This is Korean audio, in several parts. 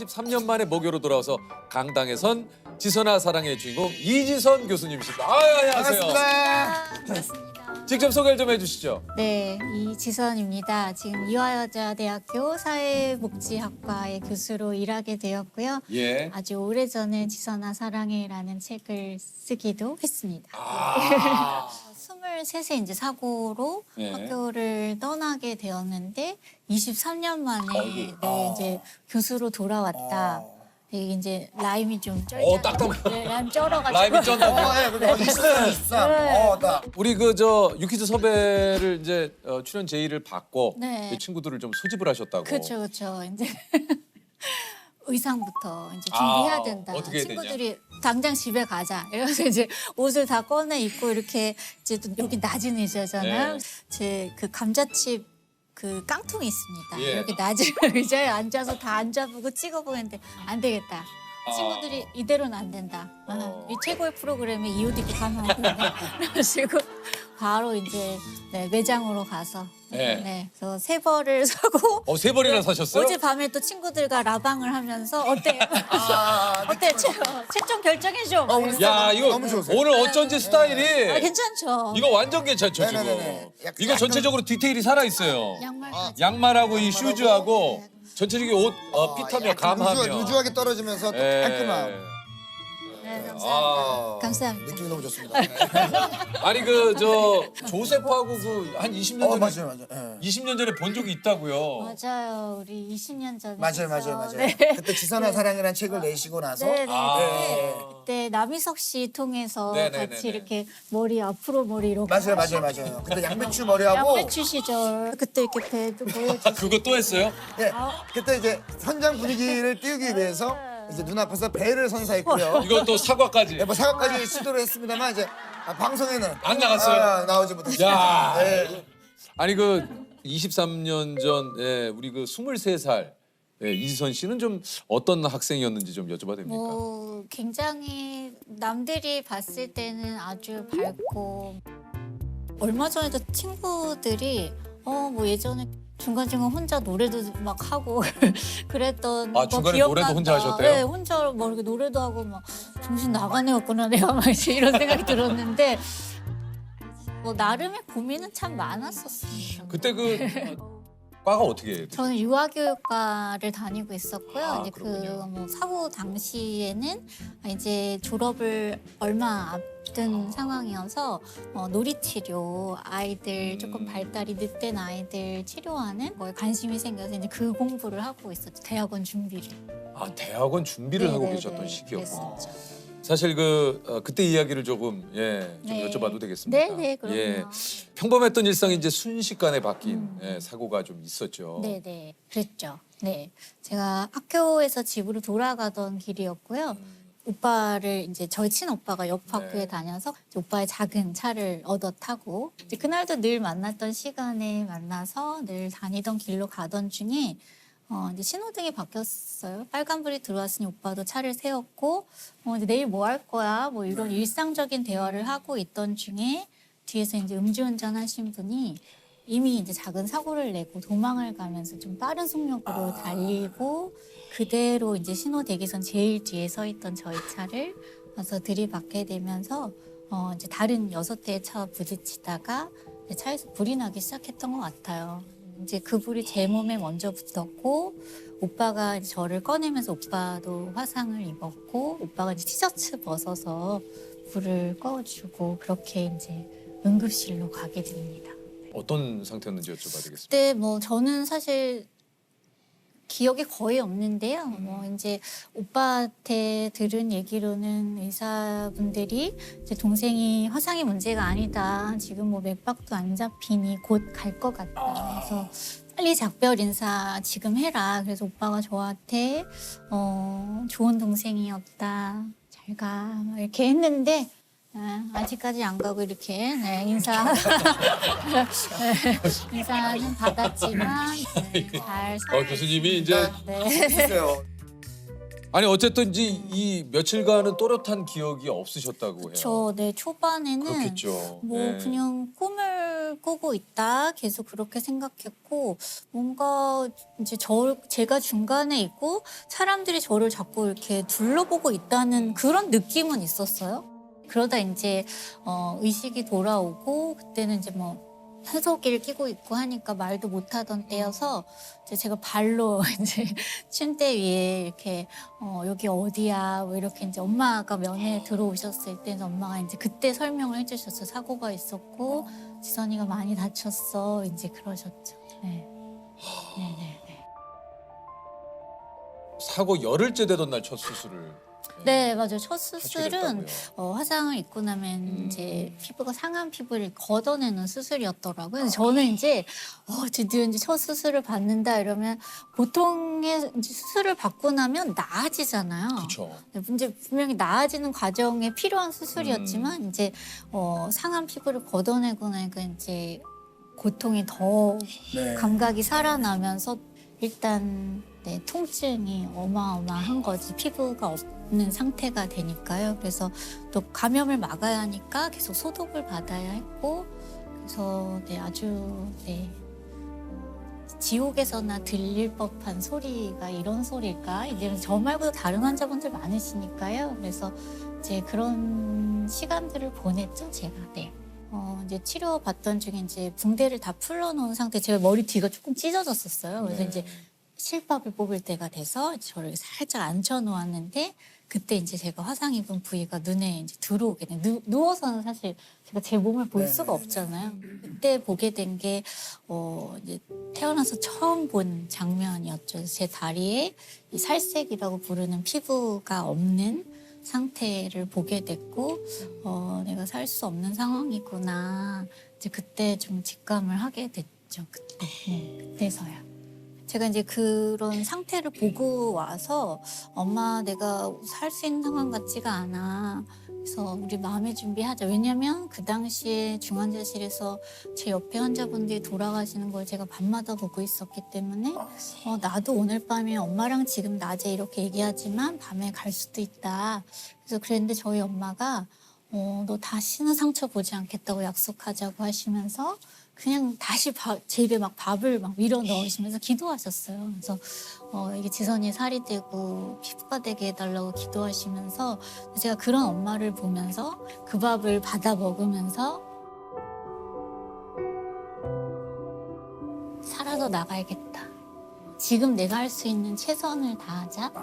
33년 만에 모교로 돌아와서 강당에선 지선아 사랑의 주인공 이지선 교수님이십니다. 안녕하세요. 반갑습니다. 직접 소개를 좀 해주시죠. 네, 이지선입니다. 지금 이화여자대학교 사회복지학과의 교수로 일하게 되었고요. 예. 아주 오래전에 지선아 사랑해라는 책을 쓰기도 했습니다. 아. 23세 이제 사고로 예. 학교를 떠나게 되었는데 23년 만에 어이구. 네, 이제 교수로 돌아왔다. 이게 이제 라임이 좀 쩔죠. 딱딱해. 네, 라임 쩔어가지고. 라임이 쩐다. 네. 나. 우리 유퀴즈 섭외를 이제 출연 제의를 받고 네. 그 친구들을 좀 소집을 하셨다고. 그렇죠, 그렇죠. 이제 의상부터 이제 준비해야 된다. 어떻게 해야 친구들이 당장 집에 가자. 이래서 이제 옷을 다 꺼내 입고 이렇게 이제 또 여기 낮은 의자잖아요. 네. 제 그 감자칩 그 깡통이 있습니다. 예. 이렇게 낮은 의자에 앉아서 다 앉아보고 찍어보고 했는데 안 되겠다. 친구들이 이대로는 안 된다. 이 최고의 프로그램에 이 옷 입고 가면 안 된다. 그래가지고 바로 이제 네, 매장으로 가서 네. 네, 그래서 세 벌을 사고 3벌이나 사셨어요? 어젯밤에 또 친구들과 라방을 하면서 어때요? 어때? 최종 결정해줘. 야, 이거 너무 좋으세요. 오늘 어쩐지 스타일이 아, 괜찮죠. 이거 완전 괜찮죠, 지금. 네네네네. 이거 전체적으로 디테일이 살아 있어요. 양말까지. 양말하고 이 슈즈하고 전체적인 옷 핏하며 감하며. 루즈하게 떨어지면서 또 예. 깔끔함. 네, 감사합니다. 아. 감사합니다. 느낌이 너무 좋습니다. 아니 조셉하고 한 20년 전에 맞아요. 예. 20년 전에 본 적이 있다고요. 맞아요. 우리 20년 전에. 맞아요. 네. 그때 지선아 사랑이라는 책을 내시고 나서 네네. 아. 그때 남희석 씨 통해서 네네네네. 같이 이렇게 머리 앞으로 머리 이렇게. 맞아요. 그때 양배추 머리하고 양배추 시절. 그때 이렇게 배도 보여주고. 그거 또 했어요? 예, 그때 이제 현장 분위기를 띄우기 위해서 이제 눈앞에서 배를 선사했고요. 이건 또 사과까지. 뭐 사과까지 시도를 했습니다만 이제 방송에는 안 나갔어요? 나오지 못했어요. 야. 예. 아니 23년 전 우리 23살 이지선 씨는 좀 어떤 학생이었는지 좀 여쭤봐도 됩니까? 굉장히 남들이 봤을 때는 아주 밝고 얼마 전에도 친구들이 뭐 예전에 중간중간 혼자 노래도 막 하고 그랬던 아, 중간에 기억난다. 노래도 혼자 하셨대요? 네, 혼자 뭐 이렇게 노래도 하고 막 정신 나간 애였구나 내가 막 이제 이런 생각이 들었는데 뭐 나름의 고민은 참 많았었어요. 그때 과가 어떻게 해요? 저는 유아교육과를 다니고 있었고요. 아, 이제 그렇군요. 뭐 사고 당시에는 이제 졸업을 얼마 앞둔 상황이어서 놀이치료 아이들 조금 발달이 늦된 아이들 치료하는 거에 관심이 생겨서 이제 그 공부를 하고 있었죠. 대학원 준비를. 아, 대학원 준비를 하고 네네네, 계셨던 시기였구나. 그랬었죠. 사실 그때 이야기를 조금 좀 네. 여쭤봐도 되겠습니까? 네네, 그럼요. 예. 평범했던 일상이 이제 순식간에 바뀐 사고가 좀 있었죠. 네네, 그랬죠. 네, 제가 학교에서 집으로 돌아가던 길이었고요. 오빠를 이제 저희 친오빠가 옆 학교에 네. 다녀서 이제 오빠의 작은 차를 얻어 타고 이제 그날도 늘 만났던 시간에 만나서 늘 다니던 길로 가던 중에 이제 신호등이 바뀌었어요. 빨간불이 들어왔으니 오빠도 차를 세웠고 이제 내일 뭐 할 거야? 뭐 이런 일상적인 대화를 하고 있던 중에 뒤에서 이제 음주운전 하신 분이 이미 이제 작은 사고를 내고 도망을 가면서 좀 빠른 속력으로 달리고 그대로 이제 신호 대기선 제일 뒤에 서 있던 저희 차를 와서 들이받게 되면서 이제 다른 6대의 차와 부딪히다가 이제 차에서 불이 나기 시작했던 것 같아요. 이제 그 불이 제 몸에 먼저 붙었고 오빠가 이제 저를 꺼내면서 오빠도 화상을 입었고 오빠가 이제 티셔츠 벗어서 불을 꺼주고 그렇게 이제 응급실로 가게 됩니다. 어떤 상태였는지 여쭤봐도 되겠습니까? 그때 뭐 저는 사실 기억이 거의 없는데요. 뭐 이제 오빠한테 들은 얘기로는 의사분들이 이제 동생이 화상이 문제가 아니다. 지금 뭐 맥박도 안 잡히니 곧 갈 것 같다. 그래서 빨리 작별 인사 지금 해라. 그래서 오빠가 저한테 좋은 동생이었다. 잘 가. 막 이렇게 했는데 아직까지 안 가고 이렇게 인사는 받았지만 잘 살고 교수님이 있습니다. 이제 네. 있어요. 아니 어쨌든지 이 며칠간은 또렷한 기억이 없으셨다고 해요. 네, 초반에는 그렇겠죠. 뭐 네. 그냥 꿈을 꿈을 꾸고 있다. 계속 그렇게 생각했고 뭔가 이제 제가 중간에 있고 사람들이 저를 자꾸 이렇게 둘러보고 있다는 그런 느낌은 있었어요. 그러다 이제 의식이 돌아오고 그때는 이제 뭐 해석기를 끼고 있고 하니까 말도 못하던 때여서 이제 제가 발로 이제 침대 위에 이렇게 여기 어디야 뭐 이렇게 이제 엄마가 면회 들어오셨을 때 엄마가 이제 그때 설명을 해주셨어요. 사고가 있었고 지선이가 많이 다쳤어 이제 그러셨죠. 네. 네네네. 사고 열흘째 되던 날 첫 수술을. 네 맞아요. 첫 하시게 수술은 됐다고요. 화상을 입고 나면 이제 피부가 상한 피부를 걷어내는 수술이었더라고요. 그래서 저는 이제 드디어 이제 첫 수술을 받는다 이러면 보통의 이제 수술을 받고 나면 나아지잖아요. 그렇죠. 이제 분명히 나아지는 과정에 필요한 수술이었지만 이제 상한 피부를 걷어내고 나니까 이제 고통이 더 네. 감각이 살아나면서 일단 네, 통증이 어마어마한 거지. 피부가 없는 상태가 되니까요. 그래서 또 감염을 막아야 하니까 계속 소독을 받아야 했고 그래서 네, 아주 네, 지옥에서나 들릴 법한 소리가 이런 소리일까? 이제 저 말고도 다른 환자분들 많으시니까요. 그래서 이제 그런 시간들을 보냈죠, 제가. 네. 이제 치료받던 중에 이제 붕대를 다 풀러놓은 상태, 제가 머리 뒤가 조금 찢어졌었어요. 그래서 네. 이제 실밥을 뽑을 때가 돼서 저를 살짝 앉혀놓았는데 그때 이제 제가 화상 입은 부위가 눈에 이제 들어오게 돼. 누워서는 사실 제가 제 몸을 볼 수가 없잖아요. 그때 보게 된 게 이제 태어나서 처음 본 장면이었죠. 제 다리에 이 살색이라고 부르는 피부가 없는 상태를 보게 됐고 내가 살 수 없는 상황이구나. 이제 그때 좀 직감을 하게 됐죠. 그때 그때서야. 제가 이제 그런 상태를 보고 와서 엄마 내가 살 수 있는 상황 같지가 않아. 그래서 우리 마음의 준비하자. 왜냐면 그 당시에 중환자실에서 제 옆에 환자분들이 돌아가시는 걸 제가 밤마다 보고 있었기 때문에 나도 오늘 밤에 엄마랑 지금 낮에 이렇게 얘기하지만 밤에 갈 수도 있다. 그래서 그랬는데 저희 엄마가 너 다시는 상처 보지 않겠다고 약속하자고 하시면서 그냥 다시 제 입에 막 밥을 막 밀어 넣으시면서 기도하셨어요. 그래서 이게 지선이 살이 되고 피부가 되게 해달라고 기도하시면서 제가 그런 엄마를 보면서 그 밥을 받아 먹으면서 살아서 나가야겠다. 지금 내가 할 수 있는 최선을 다하자.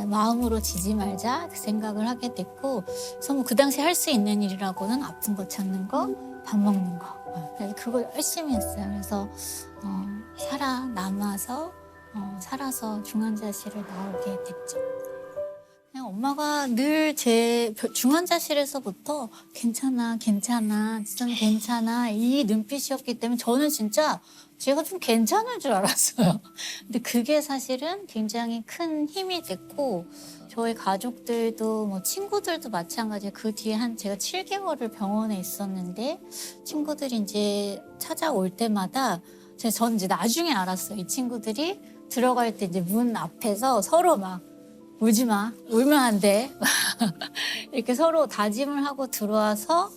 마음으로 지지 말자. 그 생각을 하게 됐고 그래서 뭐 그 당시 할 수 있는 일이라고는 아픈 거 찾는 거, 밥 먹는 거. 그래서 그걸 열심히 했어요. 그래서 살아남아서 살아서 중환자실을 나오게 됐죠. 그냥 엄마가 늘 제 중환자실에서부터 괜찮아, 괜찮아, 지선이 괜찮아 이 눈빛이었기 때문에 저는 진짜 제가 좀 괜찮을 줄 알았어요. 근데 그게 사실은 굉장히 큰 힘이 됐고 저희 가족들도 뭐 친구들도 마찬가지예요. 그 뒤에 제가 7개월을 병원에 있었는데 친구들이 이제 찾아올 때마다 전 이제 나중에 알았어요. 이 친구들이 들어갈 때 이제 문 앞에서 서로 막 울지 마, 울면 안 돼. 이렇게 서로 다짐을 하고 들어와서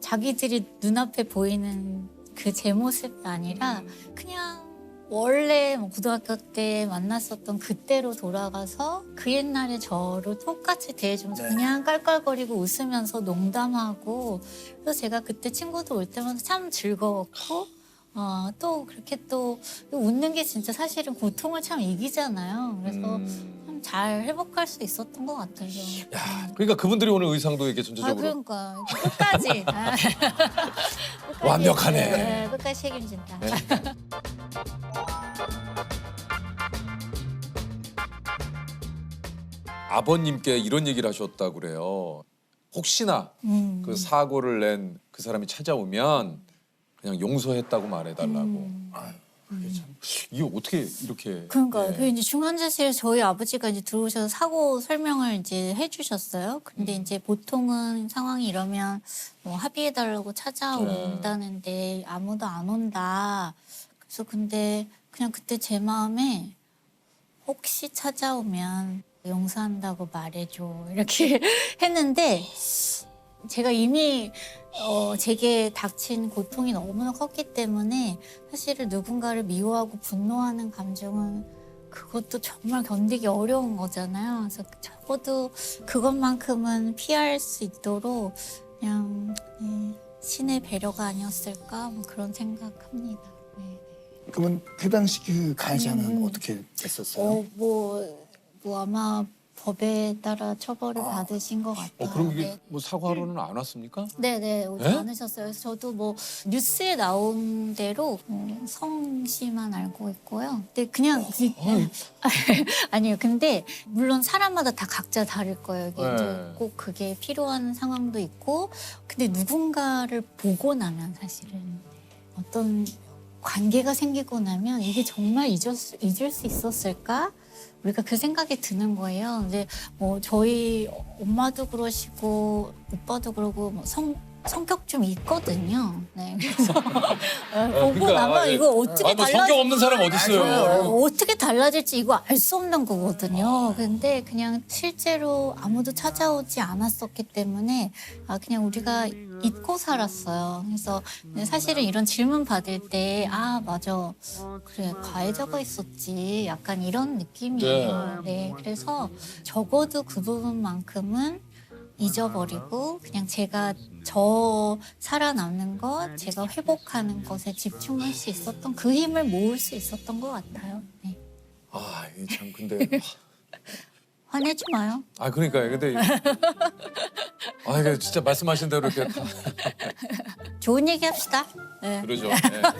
자기들이 눈앞에 보이는 그 제 모습이 아니라 그냥 원래 뭐 고등학교 때 만났었던 그때로 돌아가서 그 옛날의 저를 똑같이 대해주면서 그냥 깔깔거리고 웃으면서 농담하고 그래서 제가 그때 친구들 올 때마다 참 즐거웠고 또 그렇게 또 웃는 게 진짜 사실은 고통을 참 이기잖아요. 그래서 참 잘 회복할 수 있었던 것 같아요. 야, 그러니까 그분들이 오늘 의상도 이렇게 전체적으로 그러니까 끝까지. 끝까지 완벽하네. 네, 끝까지 책임진다. 네. 아버님께 이런 얘기를 하셨다고 그래요. 혹시나 그 사고를 낸 그 사람이 찾아오면 그냥 용서했다고 말해달라고. 아유, 그게 참 이게 어떻게 이렇게? 그러니까 네. 그 이제 중환자실에 저희 아버지가 이제 들어오셔서 사고 설명을 이제 해주셨어요. 근데 이제 보통은 상황이 이러면 뭐 합의해달라고 찾아온다는데 아무도 안 온다. 그래서 근데 그냥 그때 제 마음에 혹시 찾아오면 용서한다고 말해줘 이렇게 했는데 제가 이미 제게 닥친 고통이 너무나 컸기 때문에 사실은 누군가를 미워하고 분노하는 감정은 그것도 정말 견디기 어려운 거잖아요. 그래서 적어도 그것만큼은 피할 수 있도록 그냥 신의 배려가 아니었을까 뭐 그런 생각합니다. 네. 그러면 그 당시 그 가해자는 어떻게 됐었어요? 뭐 아마 법에 따라 처벌을 받으신 것 같아요. 그럼 이게 네. 뭐 사과로는 안 왔습니까? 네네 오지 에? 않으셨어요. 그래서 저도 뭐 뉴스에 나온 대로 성씨만 알고 있고요. 근데 그냥 아니요. 근데 물론 사람마다 다 각자 다를 거예요. 이게 네. 이제 꼭 그게 필요한 상황도 있고, 근데 누군가를 보고 나면 사실은 어떤 관계가 생기고 나면 이게 정말 잊을 수 있었을까? 우리가 그 생각이 드는 거예요. 근데 뭐 저희 엄마도 그러시고 오빠도 그러고 뭐 성격 좀 있거든요. 네. 그래서 보고 나면 이거 어떻게 뭐 성격 없는 사람 어디 있어요? 어떻게 달라질지 이거 알 수 없는 거거든요. 근데 그냥 실제로 아무도 찾아오지 않았었기 때문에 그냥 우리가 잊고 살았어요. 그래서 사실은 이런 질문 받을 때 맞아. 그래 가해자가 있었지. 약간 이런 느낌이에요. 네. 그래서 적어도 그 부분만큼은 잊어버리고 그냥 제가 살아남는 것, 제가 회복하는 것에 집중할 수 있었던 그 힘을 모을 수 있었던 것 같아요. 네. 이게 참 근데 화내지 마요. 그러니까요. 근데 이게 진짜 말씀하신 대로 이렇게 다 좋은 얘기 합시다. 네. 그러죠.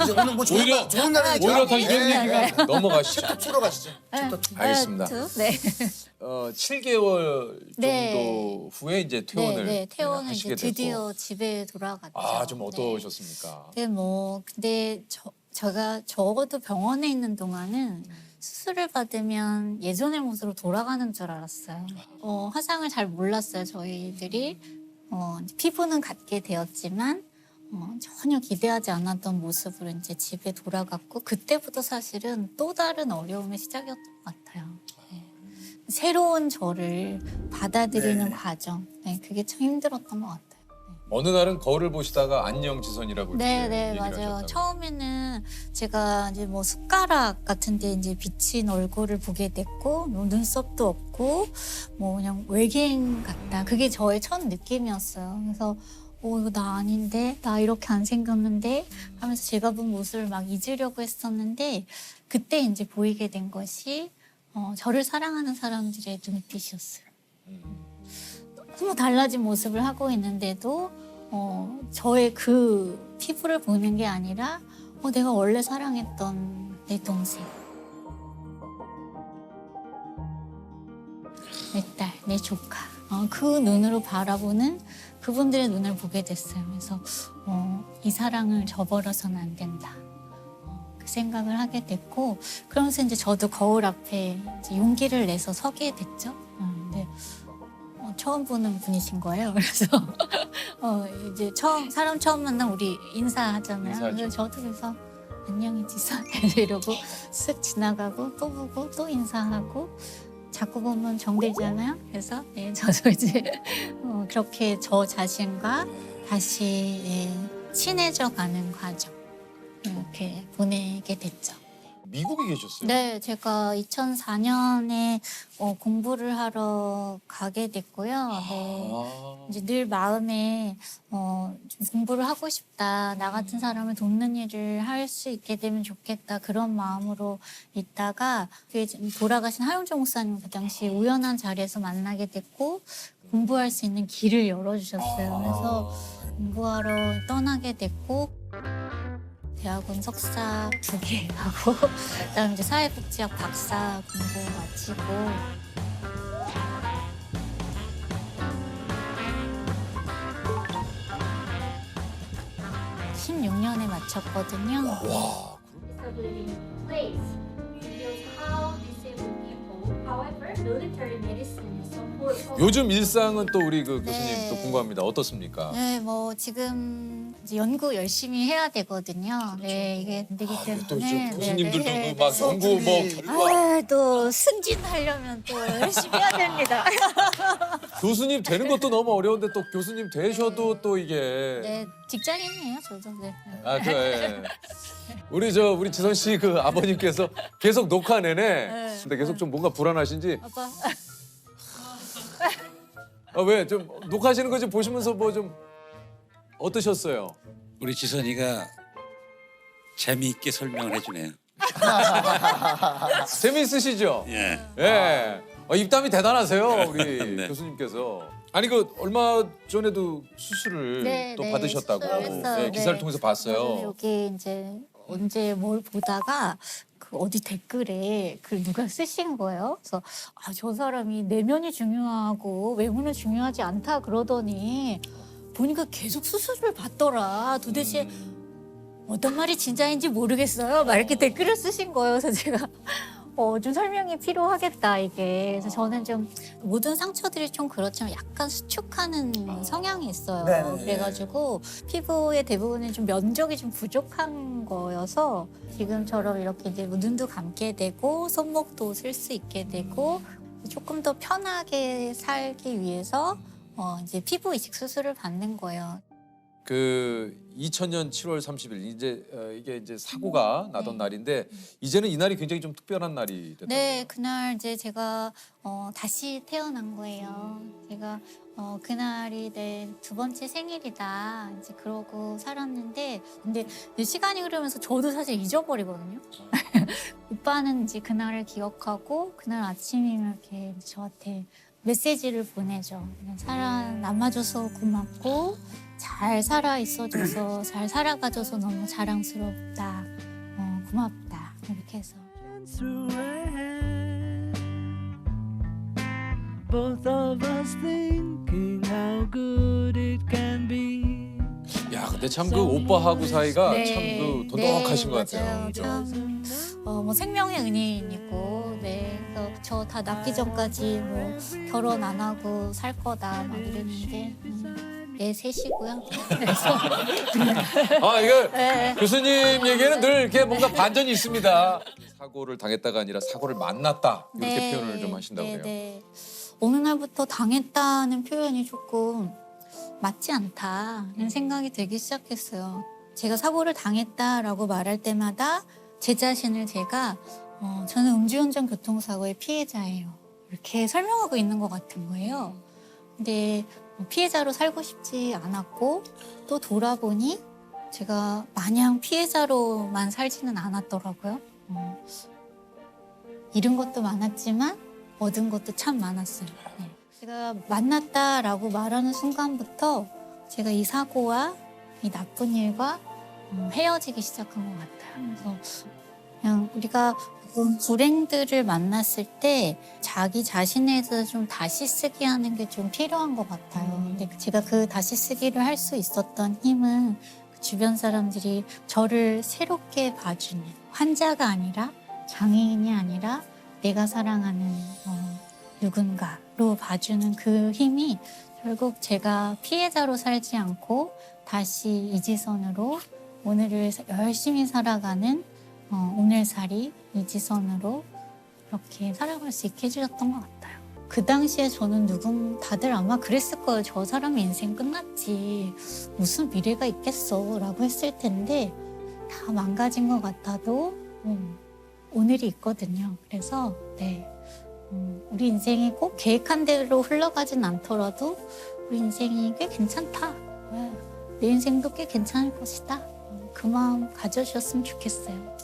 이제 오늘 뭐 오히려- 좋은 날이니까 오히려 더 이런 얘기가 넘어가시죠. 챕터 2로 가시죠. 챕터 2. 알겠습니다. 네. 7개월 정도 네. 후에 이제 퇴원을 네. 퇴원을 하시게 이제 드디어 됐고. 집에 돌아갔죠. 좀 네. 어떠셨습니까? 근데 제가 적어도 병원에 있는 동안은 수술을 받으면 예전의 모습으로 돌아가는 줄 알았어요. 화상을 잘 몰랐어요, 저희들이. 이제 피부는 갖게 되었지만 전혀 기대하지 않았던 모습으로 이제 집에 돌아갔고 그때부터 사실은 또 다른 어려움의 시작이었던 것 같아요. 네. 새로운 저를 받아들이는 과정, 그게 참 힘들었던 것 같아요. 어느 날은 거울을 보시다가 안녕 지선이라고 이렇게 네, 얘기를 맞아요. 하셨다고. 처음에는 제가 이제 뭐 숟가락 같은데 이제 비친 얼굴을 보게 됐고, 뭐 눈썹도 없고, 뭐 그냥 외계인 같다. 그게 저의 첫 느낌이었어요. 그래서 이거 나 아닌데, 나 이렇게 안 생겼는데 하면서 제가 본 모습을 막 잊으려고 했었는데, 그때 이제 보이게 된 것이 저를 사랑하는 사람들의 눈빛이었어요. 너무 달라진 모습을 하고 있는데도 저의 그 피부를 보는 게 아니라 내가 원래 사랑했던 내 동생, 내 딸, 내 조카, 그 눈으로 바라보는 그분들의 눈을 보게 됐어요. 그래서 이 사랑을 저버려서는 안 된다. 그 생각을 하게 됐고, 그러면서 이제 저도 거울 앞에 이제 용기를 내서 서게 됐죠. 근데 처음 보는 분이신 거예요. 그래서 이제 사람 처음 만나면 우리 인사하잖아요. 인사하죠. 그래서 저도 그래서 안녕히 지선 이러고 쓱 지나가고 또 보고 또 인사하고 자꾸 보면 정들잖아요. 그래서 저도 이제 그렇게 저 자신과 다시 친해져 가는 과정 이렇게 보내게 됐죠. 미국에 계셨어요? 네, 제가 2004년에 공부를 하러 가게 됐고요. 네. 이제 늘 마음에 좀 공부를 하고 싶다. 나 같은 사람을 돕는 일을 할 수 있게 되면 좋겠다. 그런 마음으로 있다가 돌아가신 하용조 목사님 그 당시 우연한 자리에서 만나게 됐고 공부할 수 있는 길을 열어주셨어요. 그래서 공부하러 떠나게 됐고 대학원 석사 2개 하고 그다음 이제 사회복지학 박사 공부 마치고 16년에 마쳤거든요. 와. Disability place reveals how disabled people, however, military medicine support. 요즘 일상은 또 우리 그 교수님 네. 또 궁금합니다. 어떻습니까? 네, 뭐 지금 이제 연구 열심히 해야 되거든요. 네, 이게 안 되기 때문에. 또 네, 교수님들도 네, 그 막 네. 연구 뭐 결과 또 승진하려면 또 열심히 해야 됩니다. 교수님 되는 것도 너무 어려운데 또 교수님 되셔도 또 이게 네, 직장인이에요, 저도. 네. 아 그래. 우리 지선 씨 그 아버님께서 계속 녹화 내내 근데 계속 좀 뭔가 불안하신지 아빠. 왜 좀 녹화하시는 거 좀 보시면서 뭐 좀 어떠셨어요? 우리 지선이가 재미있게 설명을 해주네요. 재미있으시죠? 예. 예. 입담이 대단하세요, 우리 네. 교수님께서. 아니 그 얼마 전에도 수술을 네, 또 네, 받으셨다고 수술했어요. 네, 기사를 네. 통해서 맞아요. 봤어요. 여기 이제 언제 뭘 보다가 그 어디 댓글에 그 누가 쓰신 거예요. 그래서 저 사람이 내면이 중요하고 외모는 중요하지 않다 그러더니 보니까 계속 수술을 받더라. 도대체 어떤 말이 진짜인지 모르겠어요. 막 이렇게 댓글을 쓰신 거예요. 그래서 제가 좀 설명이 필요하겠다 이게. 그래서 저는 좀 모든 상처들이 좀 그렇지만 약간 수축하는 성향이 있어요. 네네네. 그래가지고 피부의 대부분은 좀 면적이 좀 부족한 거여서 지금처럼 이렇게 이제 눈도 감게 되고 손목도 쓸 수 있게 되고 조금 더 편하게 살기 위해서 이제 피부 이식 수술을 받는 거예요. 그 2000년 7월 30일 이게 이제 사고가 나던 날인데 이제는 이 날이 굉장히 좀 특별한 날이 됐다고요. 네, 그날 이제 제가 다시 태어난 거예요. 제가 그날이 내 두 번째 생일이다. 이제 그러고 살았는데, 근데 이제 시간이 흐르면서 저도 사실 잊어버리거든요. 오빠는 이제 그날을 기억하고 그날 아침이면 이렇게 저한테 메시지를 보내죠. 남아줘서 고맙고 잘 살아 있어줘서 잘 살아가줘서 너무 자랑스럽다. 고맙다. 이렇게 해서. through our hands, both of us thinking how good it can be. 야, 근데 참 그 오빠하고 사이가 네, 참 그 돈독하신 것 맞아요. 같아요. 그죠? 참, 뭐 생명의 은인이고, 네. 그래서 저 다 낳기 전까지 뭐 결혼 안 하고 살 거다 막 이랬는데, 애 셋이고요. 그래서 이거 네. 교수님 얘기에는 늘 이렇게 뭔가 반전이 있습니다. 사고를 당했다가 아니라 사고를 만났다 이렇게 네, 표현을 좀 하신다고 해요. 네. 어느 날부터 당했다는 표현이 조금 맞지 않다는 생각이 들기 시작했어요. 제가 사고를 당했다라고 말할 때마다 제 자신을 제가 저는 음주운전 교통사고의 피해자예요. 이렇게 설명하고 있는 것 같은 거예요. 근데 피해자로 살고 싶지 않았고 또 돌아보니 제가 마냥 피해자로만 살지는 않았더라고요. 잃은 것도 많았지만 얻은 것도 참 많았어요. 네. 제가 만났다라고 말하는 순간부터 제가 이 사고와 이 나쁜 일과 헤어지기 시작한 것 같아요. 그래서 그냥 우리가 불행들을 만났을 때 자기 자신에 대해서 좀 다시 쓰기 하는 게 좀 필요한 것 같아요. 근데 제가 그 다시 쓰기를 할 수 있었던 힘은 그 주변 사람들이 저를 새롭게 봐주는 환자가 아니라 장애인이 아니라 내가 사랑하는 누군가로 봐주는 그 힘이 결국 제가 피해자로 살지 않고 다시 이지선으로 오늘을 열심히 살아가는 오늘살이 이지선으로 이렇게 살아갈 수 있게 해주셨던 것 같아요. 그 당시에 저는 다들 아마 그랬을 거예요. 저 사람의 인생 끝났지. 무슨 미래가 있겠어 라고 했을 텐데 다 망가진 것 같아도 오늘이 있거든요. 그래서 네, 우리 인생이 꼭 계획한 대로 흘러가진 않더라도 우리 인생이 꽤 괜찮다. 내 인생도 꽤 괜찮을 것이다. 그 마음 가져주셨으면 좋겠어요.